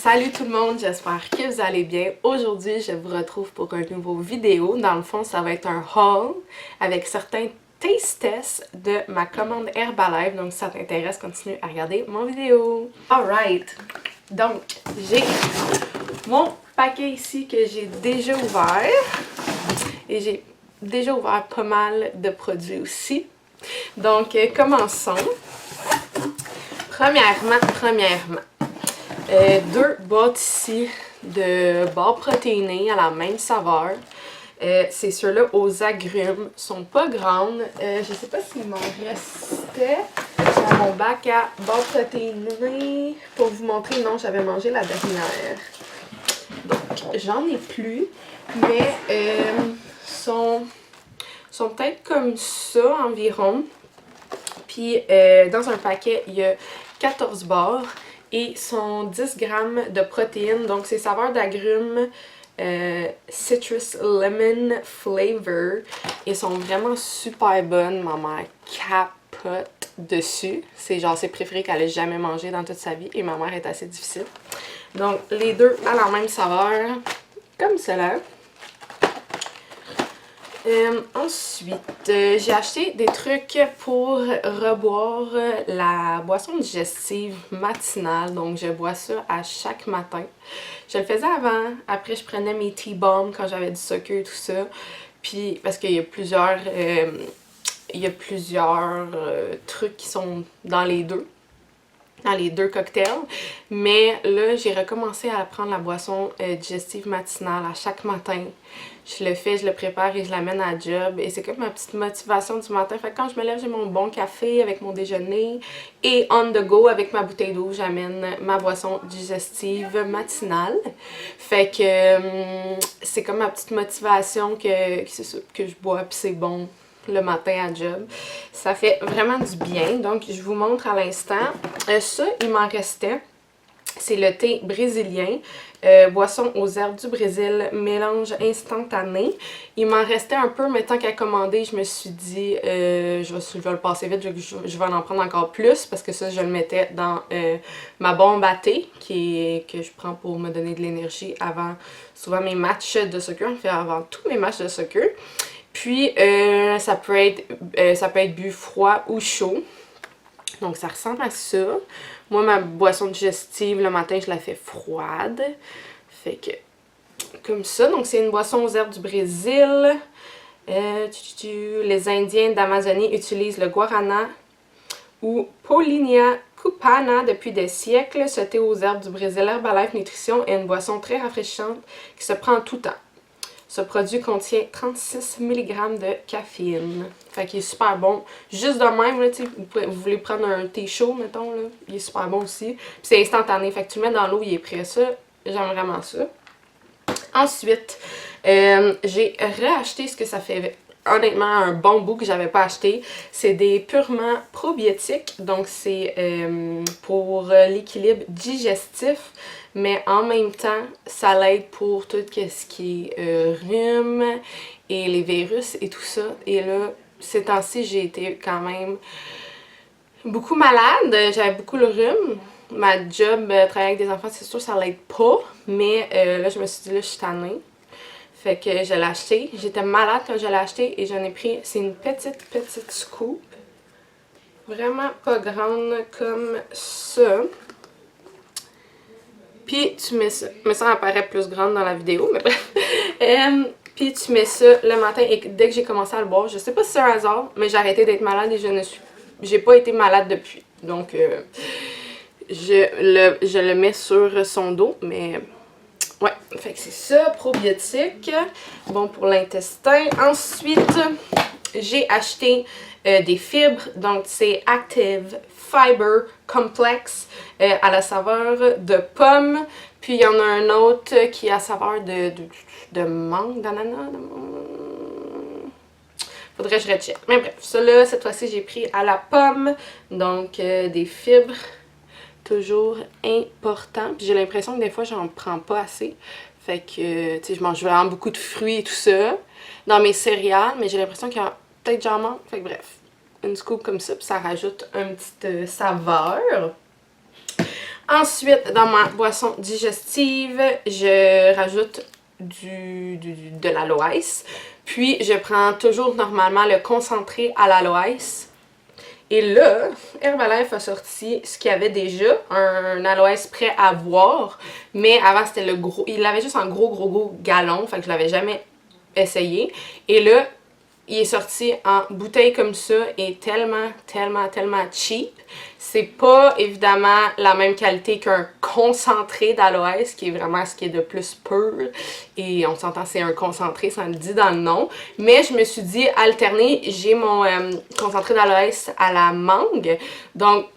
Salut tout le monde, j'espère que vous allez bien. Aujourd'hui, je vous retrouve pour un nouveau vidéo. Dans le fond, ça va être un haul avec certains taste tests de ma commande Herbalife. Donc si ça t'intéresse, continue à regarder mon vidéo. Alright, donc j'ai mon paquet ici que j'ai déjà ouvert. Et j'ai déjà ouvert pas mal de produits aussi. Donc commençons. Premièrement. Deux boîtes ici de barres protéinées à la même saveur. C'est ceux-là aux agrumes. Ils sont pas grandes. Je sais pas s'il m'en restait dans mon bac à barres protéinées. Pour vous montrer, non, j'avais mangé la dernière. Donc, j'en ai plus. Mais sont peut-être comme ça environ. Puis, dans un paquet, il y a 14 barres. Et sont 10 grammes de protéines. Donc, c'est saveur d'agrumes citrus lemon flavor. Et sont vraiment super bonnes. Ma mère capote dessus. C'est genre ses préférés qu'elle ait jamais mangé dans toute sa vie. Et ma mère est assez difficile. Donc, les deux à la même saveur. Comme cela. Ensuite, j'ai acheté des trucs pour reboire la boisson digestive matinale. Donc, je bois ça à chaque matin. Je le faisais avant. Après, je prenais mes tea bombs quand j'avais du sucre et tout ça. Puis, parce qu'il y a plusieurs, trucs qui sont dans les deux cocktails. Mais là, j'ai recommencé à prendre la boisson digestive matinale à chaque matin. Je le fais, je le prépare et je l'amène à la job. Et c'est comme ma petite motivation du matin. Fait que quand je me lève, j'ai mon bon café avec mon déjeuner. Et on the go, avec ma bouteille d'eau, j'amène ma boisson digestive matinale. Fait que c'est comme ma petite motivation que je bois puis c'est bon le matin à job. Ça fait vraiment du bien. Donc, je vous montre à l'instant. Ça, il m'en restait. C'est le thé brésilien. Boisson aux herbes du Brésil, mélange instantané. Il m'en restait un peu, mais tant qu'à commander, je me suis dit, je vais le passer vite, je vais en prendre encore plus, parce que ça, je le mettais dans ma bombe à thé, que je prends pour me donner de l'énergie avant souvent mes matchs de soccer, en fait avant tous mes matchs de soccer. Puis, ça peut être bu froid ou chaud. Donc, ça ressemble à ça. Moi, ma boisson digestive, le matin, je la fais froide. Fait que, comme ça. Donc, c'est une boisson aux herbes du Brésil. Les Indiens d'Amazonie utilisent le guarana ou Paullinia cupana depuis des siècles. Ce thé aux herbes du Brésil Herbalife Nutrition est une boisson très rafraîchissante qui se prend en tout temps. Ce produit contient 36 mg de caféine. Fait qu'il est super bon. Juste de même, là, vous voulez prendre un thé chaud, mettons, là, il est super bon aussi. Puis c'est instantané. Fait que tu le mets dans l'eau, il est prêt. Ça, j'aime vraiment ça. Ensuite, j'ai réacheté ce que ça fait honnêtement un bon bout que j'avais pas acheté. C'est des purement probiotiques. Donc, c'est pour l'équilibre digestif. Mais en même temps, ça l'aide pour tout ce qui est rhume et les virus et tout ça. Et là, ces temps-ci, j'ai été quand même beaucoup malade. J'avais beaucoup le rhume. Ma job, travailler avec des enfants, c'est sûr, ça l'aide pas. Mais là, je me suis dit, là, je suis tannée. Fait que je l'ai acheté. J'étais malade quand je l'ai acheté et j'en ai pris. C'est une petite scoop. Vraiment pas grande comme ça. Puis tu mets ça. Mais ça apparaît plus grande dans la vidéo, mais bref. Puis tu mets ça le matin et dès que j'ai commencé à le boire, je sais pas si c'est un hasard, mais j'ai arrêté d'être malade et j'ai pas été malade depuis. Donc je le mets sur son dos, mais ouais, fait que c'est ça, probiotique, bon pour l'intestin. Ensuite, j'ai acheté des fibres, donc c'est Active Fiber Complex à la saveur de pomme. Puis il y en a un autre qui a la saveur de mangue, d'ananas. Faudrait que je recheck. Mais bref, celui-là, cette fois-ci, j'ai pris à la pomme. Donc des fibres. Toujours important. Puis j'ai l'impression que des fois, j'en prends pas assez. Fait que, tu sais, je mange vraiment beaucoup de fruits et tout ça dans mes céréales, mais j'ai l'impression qu'il y a peut-être j'en manque. Fait que bref, une scoop comme ça, puis ça rajoute une petite saveur. Ensuite, dans ma boisson digestive, je rajoute de l'aloès. Puis, je prends toujours normalement le concentré à l'aloès. Et là, Herbalife a sorti ce qu'il y avait déjà, un aloès prêt à boire. Mais avant, c'était le gros. Il l'avait juste en gros gallon. Fait que je l'avais jamais essayé. Et là, il est sorti en bouteille comme ça et tellement cheap. C'est pas évidemment la même qualité qu'un concentré d'aloès, qui est vraiment ce qui est de plus pur. Et on s'entend, c'est un concentré, ça le dit dans le nom. Mais je me suis dit, alterner, j'ai mon concentré d'aloès à la mangue. Donc,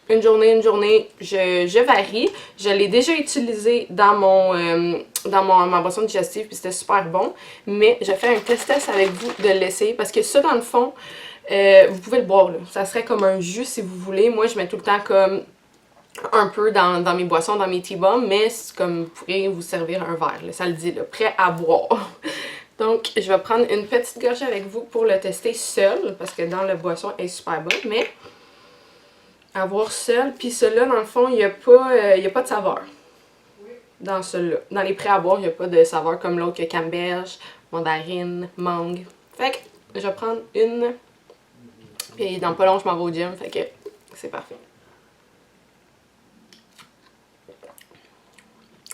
une journée, je varie. Je l'ai déjà utilisé dans ma boisson digestive, puis c'était super bon. Mais je fais un test avec vous de l'essayer, parce que ça, dans le fond, vous pouvez le boire, là. Ça serait comme un jus si vous voulez. Moi, je mets tout le temps comme un peu dans mes boissons, dans mes tea bombs, mais c'est comme vous pourriez vous servir un verre, là, ça le dit, là, prêt à boire. Donc, je vais prendre une petite gorgée avec vous pour le tester seul, parce que dans la boisson, elle est super bonne, mais à boire seul. Puis celui-là, dans le fond, il n'y a pas de saveur. Dans celui-là. Dans les prêts à boire, il n'y a pas de saveur comme l'autre, que camberge, mandarine, mangue. Fait que je vais prendre une. Puis dans pas long, je m'en vais au gym. Fait que c'est parfait.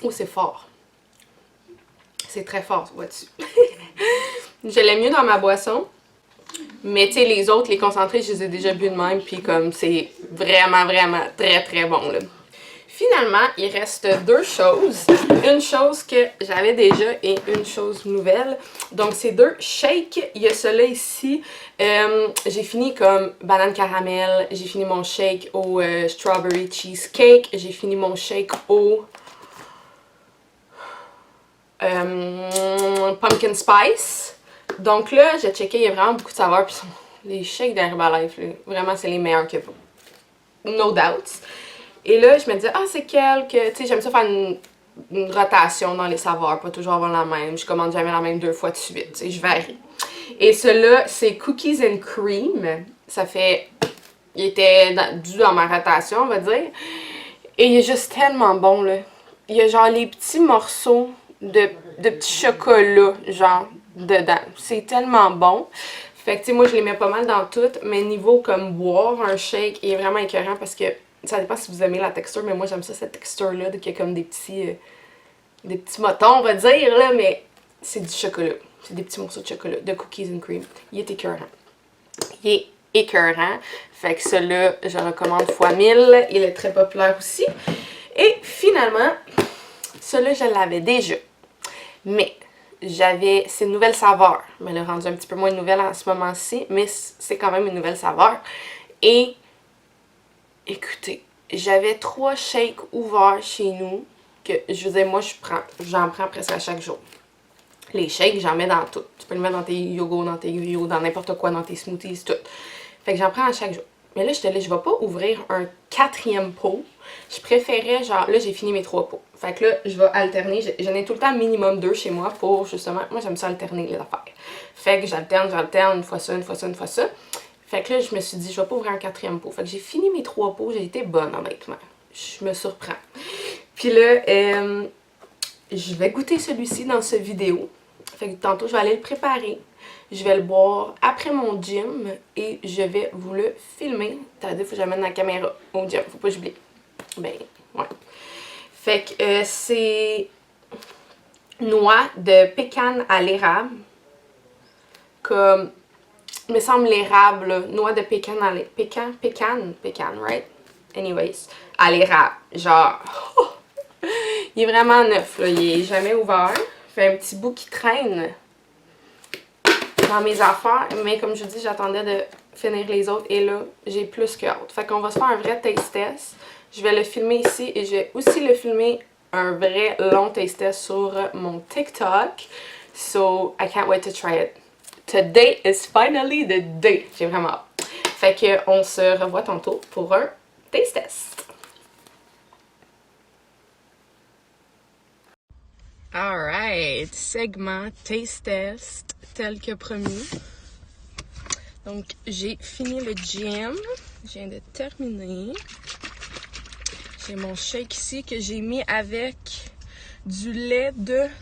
Oh, c'est fort. C'est très fort, vois-tu. Je l'aime mieux dans ma boisson. Mais tu sais, les autres, les concentrés, je les ai déjà bu de même. Puis comme c'est vraiment très bon, là. Finalement, il reste deux choses. Une chose que j'avais déjà et une chose nouvelle. Donc, c'est deux shakes. Il y a celui-là ici. J'ai fini comme banane caramel. J'ai fini mon shake au strawberry cheesecake. J'ai fini mon shake au pumpkin spice. Donc là, j'ai checké, il y a vraiment beaucoup de saveurs. Puis les shakes d'Herbalife, vraiment, c'est les meilleurs qu'il y a pas. No doubt. Et là, je me disais, ah, c'est quel que. Tu sais, j'aime ça faire une rotation dans les saveurs, pas toujours avoir la même. Je commande jamais la même 2 fois de suite. Tu sais, je varie. Et celui-là, c'est Cookies and Cream. Ça fait. Il était dû dans ma rotation, on va dire. Et il est juste tellement bon, là. Il y a genre les petits morceaux de petits chocolats, genre, dedans. C'est tellement bon. Fait que, tu sais, moi, je les mets pas mal dans tout. Mais niveau comme boire un shake, il est vraiment écœurant parce que. Ça dépend si vous aimez la texture, mais moi j'aime ça, cette texture-là, qu'il y a comme des petits motons, on va dire, là, mais c'est du chocolat. C'est des petits morceaux de chocolat, de cookies and cream. Il est écœurant. Il est écœurant. Fait que celui-là, je recommande fois 1000. Il est très populaire aussi. Et finalement, celui-là, je l'avais déjà. Mais j'avais ces nouvelles saveurs. Mais le rendu un petit peu moins nouvelle en ce moment-ci, mais c'est quand même une nouvelle saveur. Et écoutez, j'avais 3 shakes ouverts chez nous que, je veux dire, moi, j'en prends presque à chaque jour. Les shakes, j'en mets dans tout. Tu peux le mettre dans tes yogos, dans tes yo, dans n'importe quoi, dans tes smoothies, tout. Fait que j'en prends à chaque jour. Mais là, j'étais là, je vais pas ouvrir un 4e pot. Je préférais, genre, là, j'ai fini mes 3 pots. Fait que là, je vais alterner. J'en ai tout le temps minimum 2 chez moi pour, justement, moi, j'aime ça alterner les affaires. Fait que j'alterne, une fois ça, une fois ça, une fois ça. Fait que là, je me suis dit, je vais pas ouvrir un 4e pot. Fait que j'ai fini mes 3 pots. J'ai été bonne, honnêtement. Je me surprends. Puis là, je vais goûter celui-ci dans cette vidéo. Fait que tantôt, je vais aller le préparer. Je vais le boire après mon gym et je vais vous le filmer. Attendez, faut que j'amène la caméra au gym. Faut pas que j'oublie. Ben, ouais. Fait que c'est noix de pécan à l'érable. Comme... Il me semble l'érable, là. Noix de pécan à l'érable. Pécan, right? Anyways, à l'érable. Genre, oh, il est vraiment neuf, là. Il est jamais ouvert. Fait un petit bout qui traîne dans mes affaires. Mais comme je dis, j'attendais de finir les autres. Et là, j'ai plus que hâte. Fait qu'on va se faire un vrai taste test. Je vais le filmer ici. Et je vais aussi le filmer un vrai long taste test sur mon TikTok. So, I can't wait to try it. Today is finally the day. J'ai vraiment hâte. Fait que on se revoit tantôt pour un taste test. Alright, segment taste test tel que promis. Donc j'ai fini le gym. Je viens de terminer. J'ai mon shake ici que j'ai mis avec du lait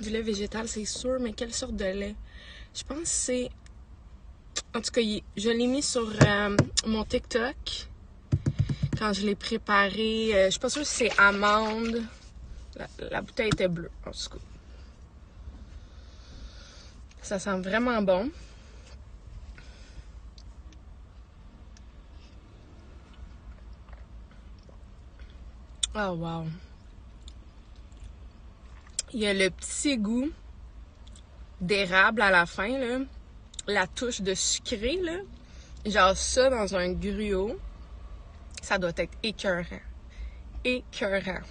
végétal, c'est sûr, mais quelle sorte de lait? Je pense que c'est... En tout cas, je l'ai mis sur mon TikTok quand je l'ai préparé. Je suis pas sûre si c'est amande. La bouteille était bleue, en tout cas. Ça sent vraiment bon. Oh wow! Il y a le petit goût d'érable à la fin, là. La touche de sucré, là. Genre ça dans un gruau. Ça doit être écœurant. Écœurant.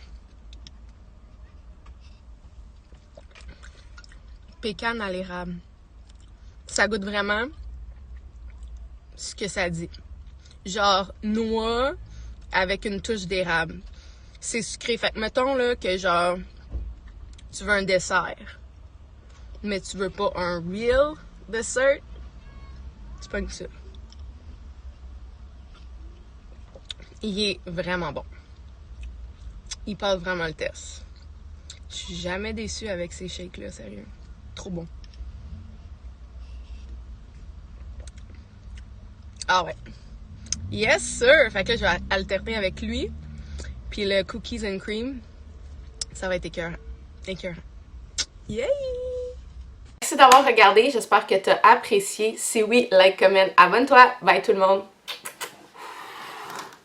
Pécan à l'érable. Ça goûte vraiment ce que ça dit. Genre noix avec une touche d'érable. C'est sucré. Fait que mettons là que genre tu veux un dessert, mais tu veux pas un real dessert, tu pognes ça. Il est vraiment bon. Il passe vraiment le test. Je suis jamais déçue avec ces shakes-là, sérieux. Trop bon. Ah ouais. Yes, sir! Fait que là, je vais alterner avec lui. Puis le cookies and cream, ça va être écœurant. Écœurant. Yay! Merci d'avoir regardé. J'espère que tu as apprécié. Si oui, like, comment, abonne-toi. Bye tout le monde!